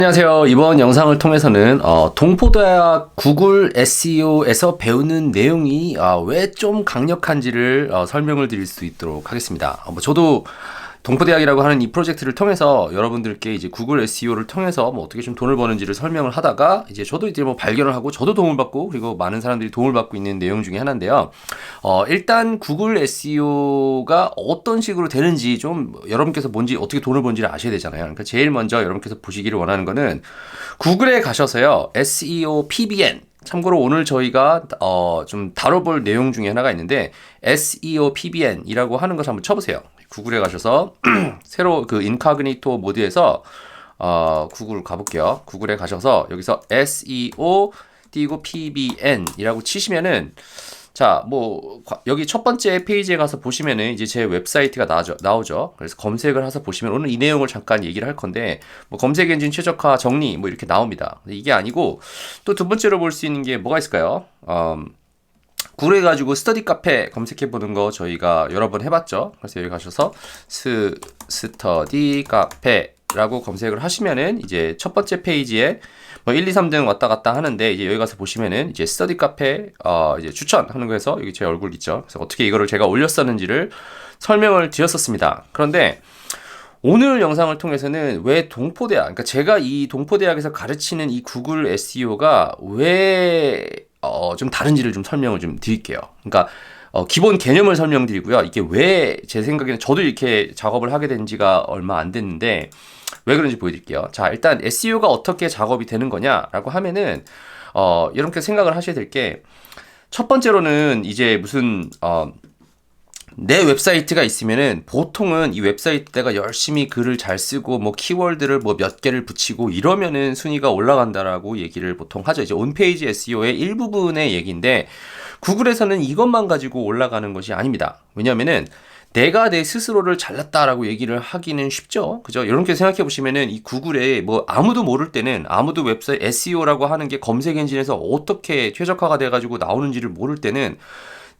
안녕하세요. 이번 영상을 통해서는 동포대학 구글 SEO에서 배우는 내용이 왜 좀 강력한지를 설명을 드릴 수 있도록 하겠습니다. 저도 동포대학이라고 하는 이 프로젝트를 통해서 여러분들께 이제 구글 SEO를 통해서 뭐 어떻게 좀 돈을 버는지를 설명을 하다가 이제 저도 이제 뭐 발견을 하고 저도 도움을 받고 그리고 많은 사람들이 도움을 받고 있는 내용 중에 하나인데요. 일단 구글 SEO가 어떤 식으로 되는지 좀 여러분께서 뭔지 어떻게 돈을 버는지를 아셔야 되잖아요. 그러니까 제일 먼저 여러분께서 보시기를 원하는 거는 구글에 가셔서요. SEO PBN 참고로 오늘 저희가 좀 다뤄볼 내용 중에 하나가 있는데 SEO PBN이라고 하는 것을 한번 쳐보세요. 구글에 가셔서 새로 그 인카그니토 모드에서 구글 가볼게요. 구글에 가셔서 여기서 SEO 띄고 PBN이라고 치시면은 자, 뭐 여기 첫 번째 페이지에 가서 보시면은 이제 제 웹사이트가 나오죠. 그래서 검색을 해서 보시면 오늘 이 내용을 잠깐 얘기를 할 건데 뭐 검색 엔진 최적화 정리 뭐 이렇게 나옵니다. 이게 아니고 또 두 번째로 볼 수 있는 게 뭐가 있을까요? 구글에 가지고 스터디 카페 검색해 보는 거 저희가 여러 번 해봤죠. 그래서 여기 가셔서 스터디 카페라고 검색을 하시면은 이제 첫 번째 페이지에 뭐 1, 2, 3등 왔다 갔다 하는데 이제 여기 가서 보시면은 이제 스터디 카페 이제 추천하는 거에서 여기 제 얼굴 있죠. 그래서 어떻게 이거를 제가 올렸었는지를 설명을 드렸었습니다. 그런데 오늘 영상을 통해서는 왜 동포대학, 그러니까 제가 이 동포대학에서 가르치는 이 구글 SEO가 왜 좀 다른지를 좀 설명을 좀 드릴게요. 그러니까 기본 개념을 설명드리고요. 이게 왜 제 생각에는 저도 이렇게 작업을 하게 된 지가 얼마 안 됐는데 왜 그런지 보여드릴게요. 자, 일단 SEO가 어떻게 작업이 되는 거냐라고 하면은 이렇게 생각을 하셔야 될 게 첫 번째로는 이제 무슨 내 웹사이트가 있으면은 보통은 이 웹사이트가 열심히 글을 잘 쓰고 뭐 키워드를 뭐 몇 개를 붙이고 이러면은 순위가 올라간다라고 얘기를 보통 하죠. 이제 온페이지 SEO의 일부분의 얘기인데 구글에서는 이것만 가지고 올라가는 것이 아닙니다. 왜냐면은 내가 내 스스로를 잘났다라고 얘기를 하기는 쉽죠. 그죠? 이렇게 생각해 보시면은 이 구글에 뭐 아무도 모를 때는 아무도 웹사이트 SEO라고 하는 게 검색 엔진에서 어떻게 최적화가 돼 가지고 나오는지를 모를 때는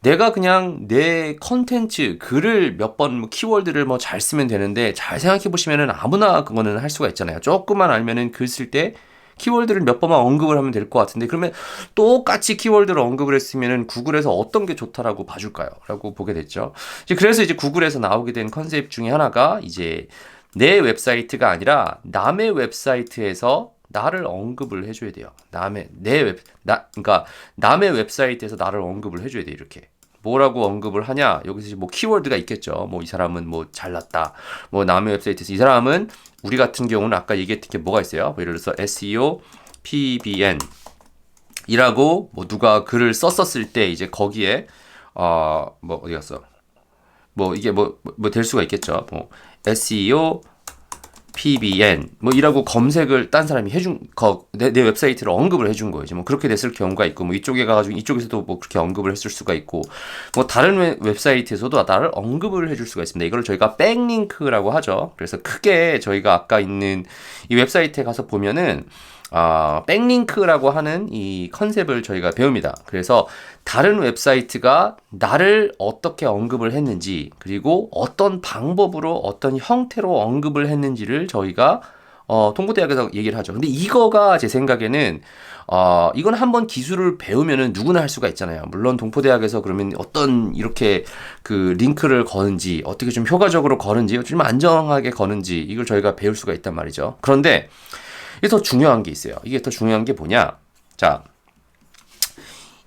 내가 그냥 내 컨텐츠, 글을 몇 번, 뭐 키워드를 뭐 잘 쓰면 되는데, 잘 생각해 보시면은 아무나 그거는 할 수가 있잖아요. 조금만 알면은 글 쓸 때 키워드를 몇 번만 언급을 하면 될 것 같은데, 그러면 똑같이 키워드를 언급을 했으면은 구글에서 어떤 게 좋다라고 봐줄까요? 라고 보게 됐죠. 그래서 이제 구글에서 나오게 된 컨셉 중에 하나가 이제 내 웹사이트가 아니라 남의 웹사이트에서 나를 언급을 해줘야 돼요. 그러니까 남의 웹사이트에서 나를 언급을 해줘야 돼. 이렇게 뭐라고 언급을 하냐? 여기서 뭐 키워드가 있겠죠. 뭐 이 사람은 뭐 잘났다. 뭐 남의 웹사이트에서 이 사람은 우리 같은 경우는 아까 얘기했던 게 뭐가 있어요? 뭐 예를 들어서 SEO PBN 이라고 뭐 누가 글을 썼었을 때 이제 거기에 뭐 어디 갔어? 뭐 이게 뭐 될 수가 있겠죠. 뭐 SEO PBN 뭐 이라고 검색을 딴 사람이 해준 내 웹사이트를 언급을 해준 거예요. 뭐 그렇게 됐을 경우가 있고 뭐 이쪽에 가가지고 이쪽에서도 뭐 그렇게 언급을 했을 수가 있고 뭐 다른 웹사이트에서도 나를 언급을 해줄 수가 있습니다. 이걸 저희가 백링크라고 하죠. 그래서 크게 저희가 아까 있는 이 웹사이트에 가서 보면은 백링크라고 하는 이 컨셉을 저희가 배웁니다. 그래서 다른 웹사이트가 나를 어떻게 언급을 했는지 그리고 어떤 방법으로 어떤 형태로 언급을 했는지를 저희가 동부대학에서 얘기를 하죠. 근데 이거가 제 생각에는 이건 한번 기술을 배우면은 누구나 할 수가 있잖아요. 물론 동포대학에서 그러면 어떤 이렇게 그 링크를 거는지 어떻게 좀 효과적으로 거는지 좀 안정하게 거는지 이걸 저희가 배울 수가 있단 말이죠. 그런데 이게 더 중요한 게 있어요. 이게 더 중요한 게 뭐냐? 자,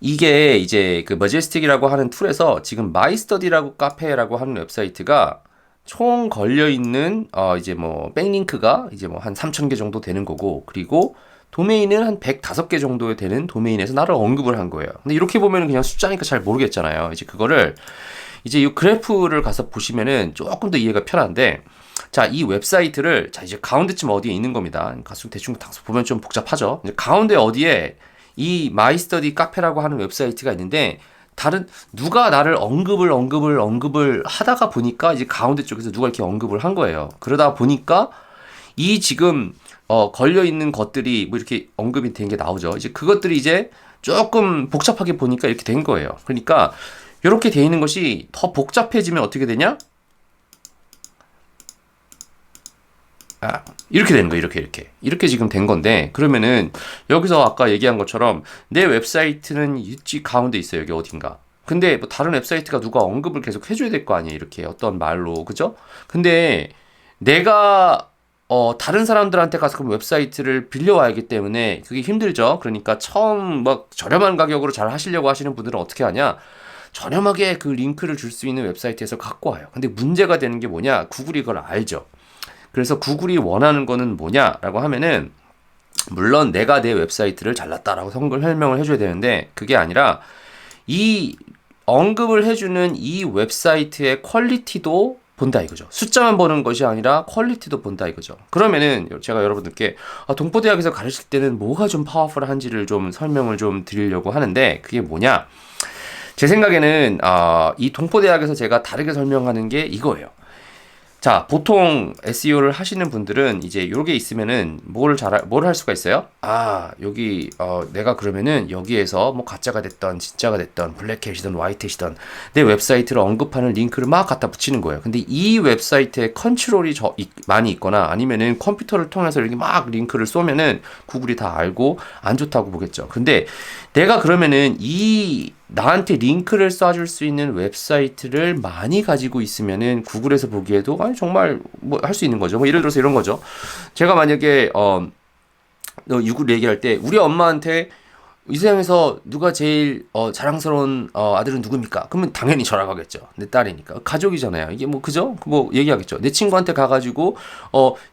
이게 이제 그 머제스틱이라고 하는 툴에서 지금 마이스터디라고 카페라고 하는 웹사이트가 총 걸려 있는 이제 뭐 백링크가 이제 뭐 한 3,000개 정도 되는 거고 그리고 도메인은 한 105개 정도 되는 도메인에서 나를 언급을 한 거예요. 근데 이렇게 보면은 그냥 숫자니까 잘 모르겠잖아요. 이제 그거를 이제 이 그래프를 가서 보시면은 조금 더 이해가 편한데 자, 이 웹사이트를 자 이제 가운데쯤 어디에 있는 겁니다. 가수 대충 보면 좀 복잡하죠. 이제 가운데 어디에 이 마이스터디 카페라고 하는 웹사이트가 있는데 다른 누가 나를 언급을 하다가 보니까 이제 가운데 쪽에서 누가 이렇게 언급을 한 거예요. 그러다 보니까 이 지금 걸려 있는 것들이 뭐 이렇게 언급이 된 게 나오죠. 이제 그것들이 이제 조금 복잡하게 보니까 이렇게 된 거예요. 그러니까 이렇게 돼 있는 것이 더 복잡해지면 어떻게 되냐? 이렇게 되는 거예요. 이렇게 지금 된 건데, 그러면은 여기서 아까 얘기한 것처럼 내 웹사이트는 이쪽 가운데 있어요. 여기 어딘가. 근데 뭐 다른 웹사이트가 누가 언급을 계속 해줘야 될 거 아니에요. 이렇게 어떤 말로, 그죠? 근데 내가 다른 사람들한테 가서 그 웹사이트를 빌려와야기 때문에 그게 힘들죠. 그러니까 처음 막 저렴한 가격으로 잘 하시려고 하시는 분들은 어떻게 하냐? 저렴하게 그 링크를 줄 수 있는 웹사이트에서 갖고 와요. 근데 문제가 되는 게 뭐냐? 구글이 그걸 알죠. 그래서 구글이 원하는 거는 뭐냐라고 하면은, 물론 내가 내 웹사이트를 잘랐다라고 설명을 해줘야 되는데, 그게 아니라 이 언급을 해주는 이 웹사이트의 퀄리티도 본다 이거죠. 숫자만 보는 것이 아니라 퀄리티도 본다 이거죠. 그러면은 제가 여러분들께 동포대학에서 가르칠 때는 뭐가 좀 파워풀한지를 좀 설명을 좀 드리려고 하는데, 그게 뭐냐? 제 생각에는 이 동포대학에서 제가 다르게 설명하는 게 이거예요. 자, 보통 SEO를 하시는 분들은 이제 요게 있으면은 뭘 할 수가 있어요? 여기 내가 그러면은 여기에서 뭐 가짜가 됐던 진짜가 됐던 블랙햇이든 화이트햇이든 내 웹사이트를 언급하는 링크를 막 갖다 붙이는 거예요. 근데 이 웹사이트에 컨트롤이 많이 있거나 아니면은 컴퓨터를 통해서 이렇게 막 링크를 쏘면은 구글이 다 알고 안 좋다고 보겠죠. 근데 내가 그러면은 나한테 링크를 쏴줄 수 있는 웹사이트를 많이 가지고 있으면은 구글에서 보기에도 정말 뭐 할 수 있는 거죠. 뭐 예를 들어서 이런 거죠. 제가 만약에 육을 얘기할 때 우리 엄마한테 이 세상에서 누가 제일 자랑스러운 아들은 누굽니까? 그러면 당연히 저라고 하겠죠. 내 딸이니까. 가족이잖아요. 이게 뭐 그죠? 뭐 얘기하겠죠. 내 친구한테 가가지고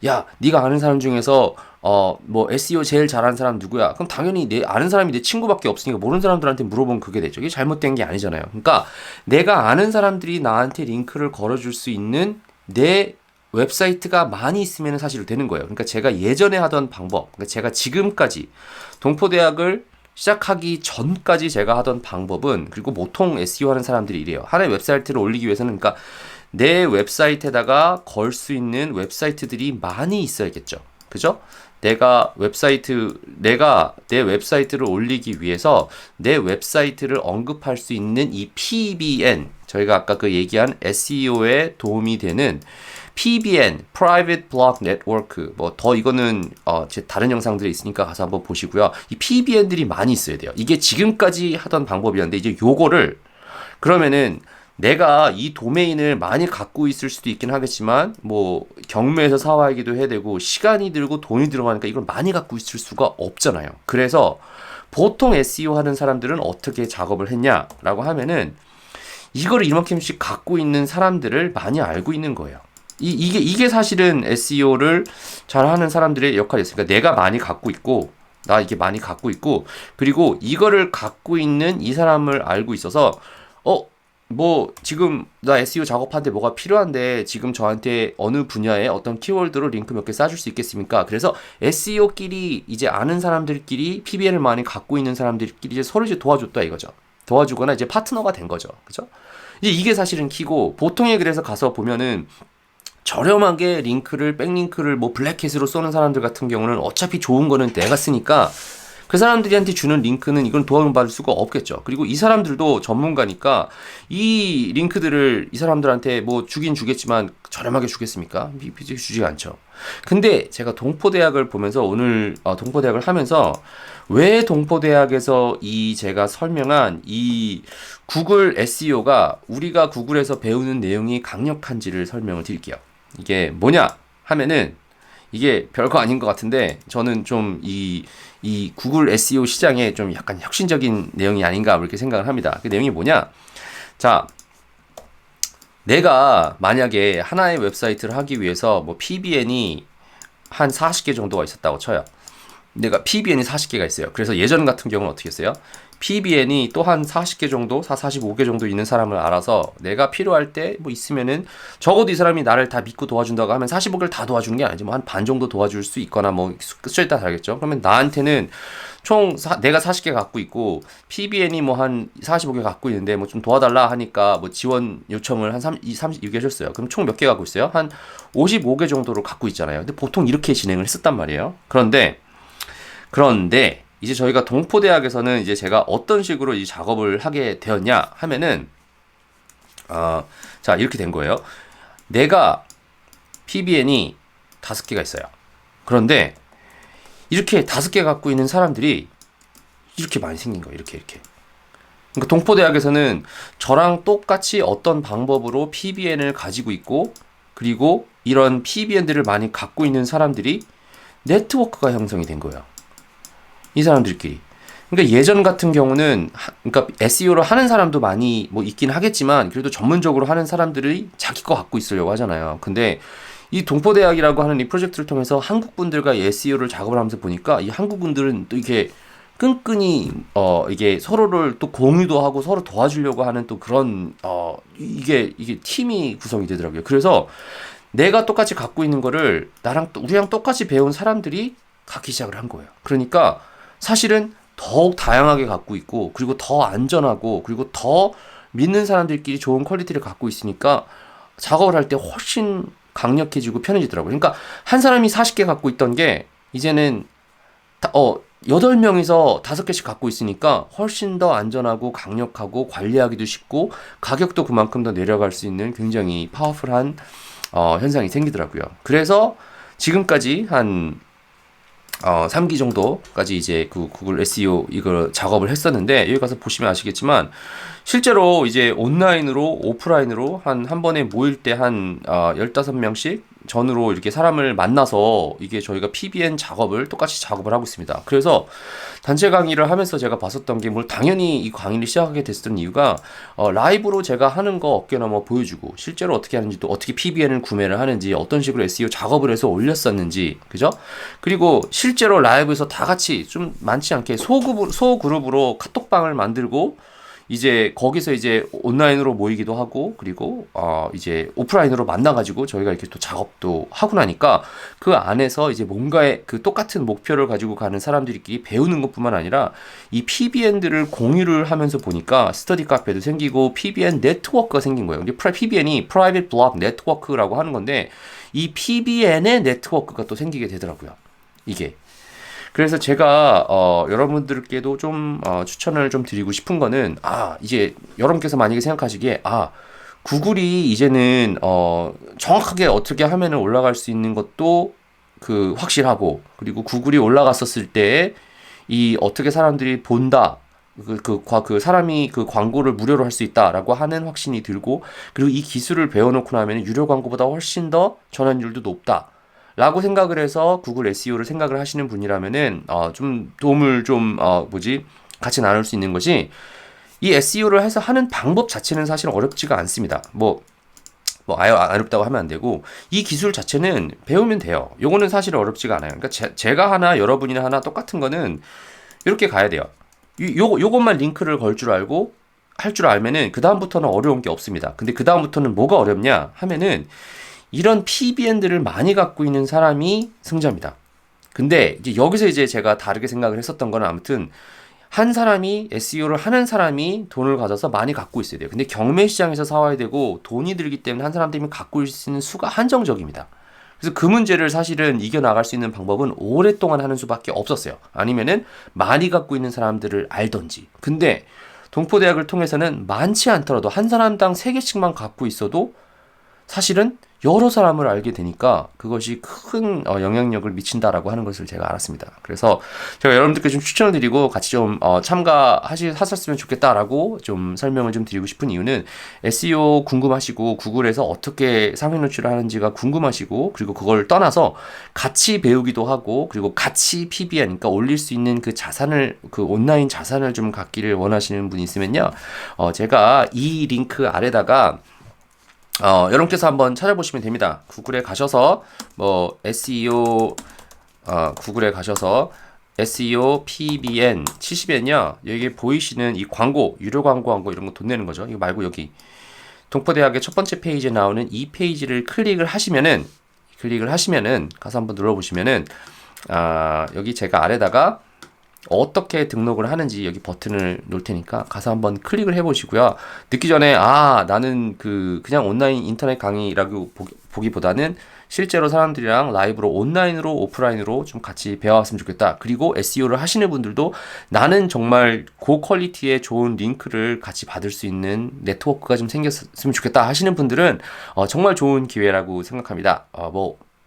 야, 네가 아는 사람 중에서 뭐 SEO 제일 잘하는 사람 누구야? 그럼 당연히 아는 사람이 내 친구밖에 없으니까 모르는 사람들한테 물어보면 그게 되죠. 이게 잘못된 게 아니잖아요. 그러니까 내가 아는 사람들이 나한테 링크를 걸어줄 수 있는 내 웹사이트가 많이 있으면 사실 되는 거예요. 그러니까 제가 예전에 하던 방법, 그러니까 제가 지금까지 동포대학을 시작하기 전까지 제가 하던 방법은, 그리고 보통 SEO 하는 사람들이 이래요. 하나의 웹사이트를 올리기 위해서는, 그러니까 내 웹사이트에다가 걸 수 있는 웹사이트들이 많이 있어야겠죠. 그죠? 내가 내 웹사이트를 올리기 위해서 내 웹사이트를 언급할 수 있는 이 PBN, 저희가 아까 그 얘기한 SEO에 도움이 되는 PBN, Private Block Network, 뭐 더 이거는 제 다른 영상들이 있으니까 가서 한번 보시고요. 이 PBN들이 많이 있어야 돼요. 이게 지금까지 하던 방법이었는데, 이제 요거를 그러면은 내가 이 도메인을 많이 갖고 있을 수도 있긴 하겠지만, 뭐 경매에서 사와야기도 해야 되고 시간이 들고 돈이 들어가니까 이걸 많이 갖고 있을 수가 없잖아요. 그래서 보통 SEO 하는 사람들은 어떻게 작업을 했냐라고 하면은, 이거를 이만큼씩 갖고 있는 사람들을 많이 알고 있는 거예요. 이게 사실은 SEO를 잘하는 사람들의 역할이었으니까, 내가 많이 갖고 있고, 나 이게 많이 갖고 있고, 그리고 이거를 갖고 있는 이 사람을 알고 있어서 뭐 지금 나 SEO 작업하는데 뭐가 필요한데 지금 저한테 어느 분야에 어떤 키워드로 링크 몇 개 쏴줄 수 있겠습니까? 그래서 SEO끼리 이제 아는 사람들끼리 PBN을 많이 갖고 있는 사람들끼리 이제 서로 이제 도와줬다 이거죠. 도와주거나 이제 파트너가 된 거죠. 그죠? 이게 사실은 키고, 보통에 그래서 가서 보면은 저렴하게 링크를, 백링크를 뭐 블랙햇으로 쏘는 사람들 같은 경우는 어차피 좋은 거는 내가 쓰니까 그 사람들한테 주는 링크는 이건 도움받을 수가 없겠죠. 그리고 이 사람들도 전문가니까 이 링크들을 이 사람들한테 뭐 주긴 주겠지만 저렴하게 주겠습니까? 주지 않죠. 근데 제가 동포대학을 보면서 오늘 동포대학을 하면서 왜 동포대학에서 제가 설명한 이 구글 SEO가 우리가 구글에서 배우는 내용이 강력한지를 설명을 드릴게요. 이게 뭐냐 하면은, 이게 별거 아닌 것 같은데 저는 좀 이 구글 SEO 시장에 좀 약간 혁신적인 내용이 아닌가 이렇게 생각을 합니다. 그 내용이 뭐냐? 자, 내가 만약에 하나의 웹사이트를 하기 위해서 뭐 PBN이 한 40개 정도가 있었다고 쳐요. 내가 PBN이 40개가 있어요. 그래서 예전 같은 경우는 어떻게 했어요? PBN이 또 한 40개 정도, 45개 정도 있는 사람을 알아서 내가 필요할 때 뭐 있으면은, 적어도 이 사람이 나를 다 믿고 도와준다고 하면 45개를 다 도와주는 게 아니지, 뭐 한 반 정도 도와줄 수 있거나 뭐 숫자에 따라 다르겠죠. 그러면 나한테는 내가 40개 갖고 있고 PBN이 뭐 한 45개 갖고 있는데 뭐 좀 도와달라 하니까 뭐 지원 요청을 한 36개 하셨어요. 그럼 총 몇 개 갖고 있어요? 한 55개 정도로 갖고 있잖아요. 근데 보통 이렇게 진행을 했었단 말이에요. 그런데 이제 저희가 동포대학에서는 이제 제가 어떤 식으로 이 작업을 하게 되었냐 하면은, 자, 이렇게 된 거예요. 내가 PBN이 5개가 있어요. 그런데 이렇게 5개 갖고 있는 사람들이 이렇게 많이 생긴 거예요. 이렇게. 그러니까 동포대학에서는 저랑 똑같이 어떤 방법으로 PBN을 가지고 있고, 그리고 이런 PBN들을 많이 갖고 있는 사람들이 네트워크가 형성이 된 거예요. 이 사람들끼리. 그러니까 예전 같은 경우는 그러니까 SEO를 하는 사람도 많이 뭐 있긴 하겠지만, 그래도 전문적으로 하는 사람들이 자기 거 갖고 있으려고 하잖아요. 근데 이 동포대학이라고 하는 이 프로젝트를 통해서 한국 분들과 SEO를 작업을 하면서 보니까 이 한국 분들은 또 이게 끈끈이 이게 서로를 또 공유도 하고 서로 도와주려고 하는 또 그런 이게 팀이 구성이 되더라고요. 그래서 내가 똑같이 갖고 있는 거를 우리랑 똑같이 배운 사람들이 갖기 시작을 한 거예요. 그러니까 사실은 더욱 다양하게 갖고 있고, 그리고 더 안전하고, 그리고 더 믿는 사람들끼리 좋은 퀄리티를 갖고 있으니까 작업을 할 때 훨씬 강력해지고 편해지더라고요. 그러니까 한 사람이 40개 갖고 있던 게 이제는 8명이서 5개씩 갖고 있으니까 훨씬 더 안전하고 강력하고 관리하기도 쉽고 가격도 그만큼 더 내려갈 수 있는 굉장히 파워풀한 현상이 생기더라고요. 그래서 지금까지 한 3기 정도까지 이제 그 구글 SEO 이걸 작업을 했었는데, 여기 가서 보시면 아시겠지만 실제로 이제 온라인으로 오프라인으로 한 번에 모일 때 한 15명씩 전으로 이렇게 사람을 만나서 이게 저희가 PBN 작업을 똑같이 작업을 하고 있습니다. 그래서 단체 강의를 하면서 제가 봤었던 게, 뭘 당연히 이 강의를 시작하게 됐었던 이유가 라이브로 제가 하는 거 어깨나 뭐 보여주고, 실제로 어떻게 하는지, 또 어떻게 PBN을 구매를 하는지, 어떤 식으로 SEO 작업을 해서 올렸었는지, 그죠? 그리고 실제로 라이브에서 다 같이 좀 많지 않게 소그룹으로 카톡방을 만들고, 이제 거기서 이제 온라인으로 모이기도 하고, 그리고 이제 오프라인으로 만나가지고 저희가 이렇게 또 작업도 하고 나니까 그 안에서 이제 뭔가의 그 똑같은 목표를 가지고 가는 사람들끼리 배우는 것뿐만 아니라 이 PBN들을 공유를 하면서 보니까 스터디 카페도 생기고 PBN 네트워크가 생긴 거예요. 이게 PBN이 Private Block Network라고 하는 건데, 이 PBN의 네트워크가 또 생기게 되더라고요. 이게. 그래서 제가 여러분들께도 좀 추천을 좀 드리고 싶은 거는, 이제 여러분께서 만약에 생각하시기에 구글이 이제는 정확하게 어떻게 하면은 올라갈 수 있는 것도 그 확실하고, 그리고 구글이 올라갔었을 때 이 어떻게 사람들이 본다, 그 사람이 그 광고를 무료로 할 수 있다라고 하는 확신이 들고, 그리고 이 기술을 배워놓고 나면 유료 광고보다 훨씬 더 전환율도 높다 라고 생각을 해서 구글 SEO를 생각을 하시는 분이라면은 좀 도움을 좀 같이 나눌 수 있는 것이, 이 SEO를 해서 하는 방법 자체는 사실 어렵지가 않습니다. 아예 어렵다고 하면 안 되고, 이 기술 자체는 배우면 돼요. 요거는 사실 어렵지가 않아요. 그러니까 제가 하나 여러분이나 하나 똑같은 거는 이렇게 가야 돼요. 요것만 링크를 걸 줄 알고 할 줄 알면은 그 다음부터는 어려운 게 없습니다. 근데 그 다음부터는 뭐가 어렵냐 하면은, 이런 PBN들을 많이 갖고 있는 사람이 승자입니다. 근데 이제 여기서 이제 제가 다르게 생각을 했었던 건, 아무튼 한 사람이 SEO를 하는 사람이 돈을 가져서 많이 갖고 있어야 돼요. 근데 경매 시장에서 사와야 되고 돈이 들기 때문에 한 사람들이 갖고 있는 수가 한정적입니다. 그래서 그 문제를 사실은 이겨나갈 수 있는 방법은 오랫동안 하는 수밖에 없었어요. 아니면은 많이 갖고 있는 사람들을 알던지. 근데 동포대학을 통해서는 많지 않더라도 한 사람당 3개씩만 갖고 있어도 사실은 여러 사람을 알게 되니까 그것이 큰 영향력을 미친다라고 하는 것을 제가 알았습니다. 그래서 제가 여러분들께 좀 추천을 드리고 같이 좀 참가하셨으면 좋겠다라고 좀 설명을 좀 드리고 싶은 이유는, SEO 궁금하시고 구글에서 어떻게 상위 노출을 하는지가 궁금하시고, 그리고 그걸 떠나서 같이 배우기도 하고, 그리고 같이 PBN, 그러니까 올릴 수 있는 그 자산을, 그 온라인 자산을 좀 갖기를 원하시는 분이 있으면요, 제가 이 링크 아래다가 여러분께서 한번 찾아보시면 됩니다. 구글에 가셔서 SEO 구글에 가셔서 SEO PBN 치시면요, 여기 보이시는 이 광고, 유료 광고 이런 거 돈 내는 거죠. 이거 말고 여기 동포대학의 첫 번째 페이지에 나오는 이 페이지를 클릭을 하시면은 가서 한번 눌러보시면은 여기 제가 아래다가 어떻게 등록을 하는지 여기 버튼을 놓을 테니까 가서 한번 클릭을 해보시고요. 듣기 전에 나는 그냥 온라인 인터넷 강의라고 보기보다는 실제로 사람들이랑 라이브로 온라인으로 오프라인으로 좀 같이 배워왔으면 좋겠다. 그리고 SEO를 하시는 분들도 나는 정말 고퀄리티의 좋은 링크를 같이 받을 수 있는 네트워크가 좀 생겼으면 좋겠다 하시는 분들은 정말 좋은 기회라고 생각합니다.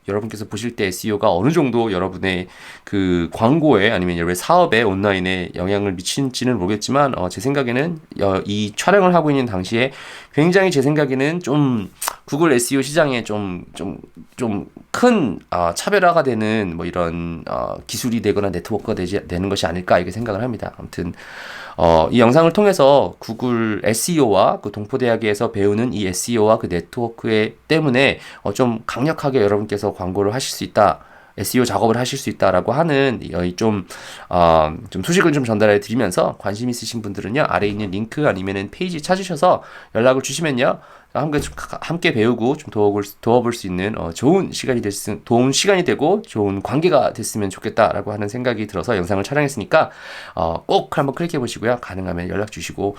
여러분께서 보실 때 SEO가 어느 정도 여러분의 그 광고에 아니면 여러분의 사업에 온라인에 영향을 미칠지는 모르겠지만 제 생각에는 이 촬영을 하고 있는 당시에 굉장히 제 생각에는 좀 구글 SEO 시장에 좀 큰 차별화가 되는 뭐 이런 기술이 되거나 네트워크가 되는 것이 아닐까 이렇게 생각을 합니다. 아무튼 이 영상을 통해서 구글 SEO와 그 동포대학에서 배우는 이 SEO와 그 네트워크 때문에 좀 강력하게 여러분께서 광고를 하실 수 있다. SEO 작업을 하실 수 있다라고 하는 좀 소식을 좀 전달해 드리면서 관심 있으신 분들은요 아래에 있는 링크 아니면은 페이지 찾으셔서 연락을 주시면요 함께 배우고 좀 도와볼 수 있는 좋은 시간이 되고 좋은 관계가 됐으면 좋겠다라고 하는 생각이 들어서 영상을 촬영했으니까 꼭 한번 클릭해 보시고요 가능하면 연락 주시고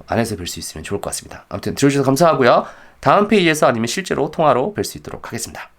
안에서 뵐 수 있으면 좋을 것 같습니다. 아무튼 들어주셔서 감사하고요 다음 페이지에서 아니면 실제로 통화로 뵐 수 있도록 하겠습니다.